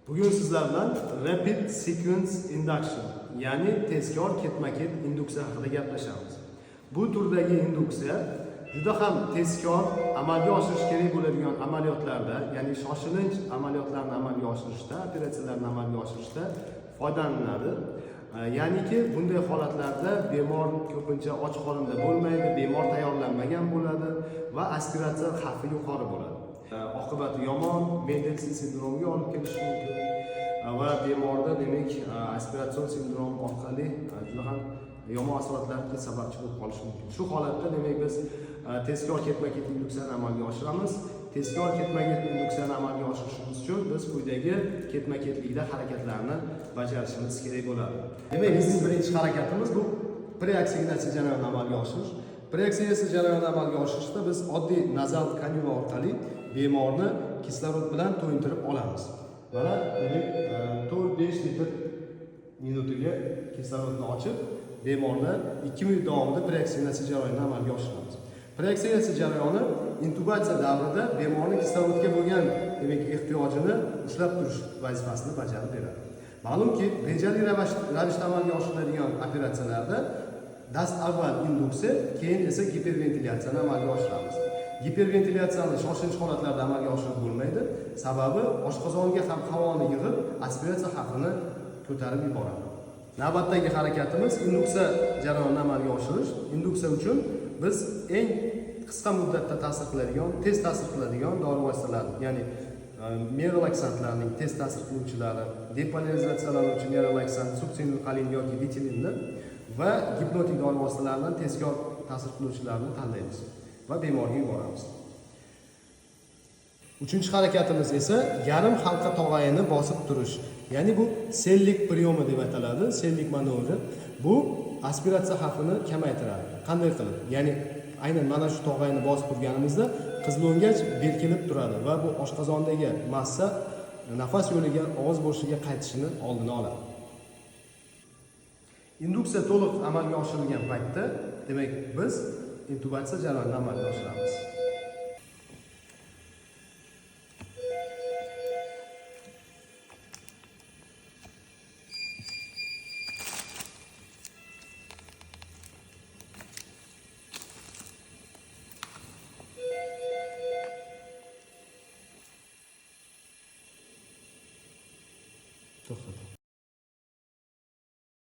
Bugun sizlar bilan Rapid Sequence Induction, ya'ni tezkor ketma-ket induksiya haqida gaplashamiz. Bu turdagi induksiya juda ham tezkor amalga oshirish kerak bo'ladigan amaliyotlarda, ya'ni shoshilinch amaliyotlarni amalga oshirishda, operatsiyalarni amalga oshirishda foydalaniladi. Ya'niki bunday holatlarda bemor ko'pincha och qorinda bo'lmaydi, bemor tayyorlanmagan bo'ladi va aspiratsiya xavfi yuqori bo'ladi. Oqibati yomon, Mendelson sindromiga olib kelishi mumkin va bemorda demak aspiratsion sindrom orqali juda ham yomon asoratlarga sababchi bo'lib qolishi mumkin. Shu holatda demak biz tezkor ketma-ket induksiyani amalga oshiramiz. Tezkor ketma-ket induksiyani amalga oshirishimiz uchun biz quyidagi ketma-ketlikda harakatlarni bajarishimiz kerak bo'ladi. Demak, bizning birinchi harakatimiz bu preoksigenatsiya jarayonini amalga oshirish. Preoksigenatsiya jarayonini amalga oshirishda biz oddiy nazal kanyula orqali bemorni kislorod bilan to'yintirib olamiz. Mana demak 4-5 litr minutiga kislorodni ochib, bemorni 2 minut davomida preoksigenatsiya jarayonini amalga oshiramiz. Preoksigenatsiya jarayoni intubatsiya davrida bemorning kislorodga bo'lgan demak ehtiyojini ushlab turish vazifasini bajarib beradi. Ma'lumki, rejali ravishda amalga oshiriladigan operatsiyalarda dast avval induksiya, keyin esa giperventilyatsiyani amalga oshiramiz. Giperventilyatsiyani shoshilinch holatlarda amalga oshirib bo'lmaydi. Sababi oshqozonga ham havoni yig'ib, aspiratsiya xavfini ko'tarib yuboradi. Navbatdagi harakatimiz induksiya jarayonini amalga oshirish. Induksiya uchun biz eng qisqa muddatda ta'sir qiladigan, tez ta'sir qiladigan dori vositalarni, ya'ni merolaksantlarning tez ta'sir qiluvchilari, depolarizatsiyalanuvchi merolaksant, suksinilxolin yoki vitilinni va gipnotik dori vositalaridan tezkor ta'sir qiluvchilarni tanlaymiz va bemorga yuboramiz. Uchinchi harakatimiz esa yarim halqa tog'ayini bosib turish. Ya'ni bu sellik priyoma deb ataladi, sellik manovri. Bu aspiratsiya xavfini kamaytiradi. Qanday qilib? Ya'ni aynan mana shu tog'ayini bosib turganimizda qizilongach berkinib turadi va bu oshqozondagi massa nafas yo'liga, og'iz bo'shlig'iga qaytishini oldini oladi. Induksiya to'liq amalga oshirilgan paytda, demak, biz intubatsiya jarayonini amalga oshiramiz.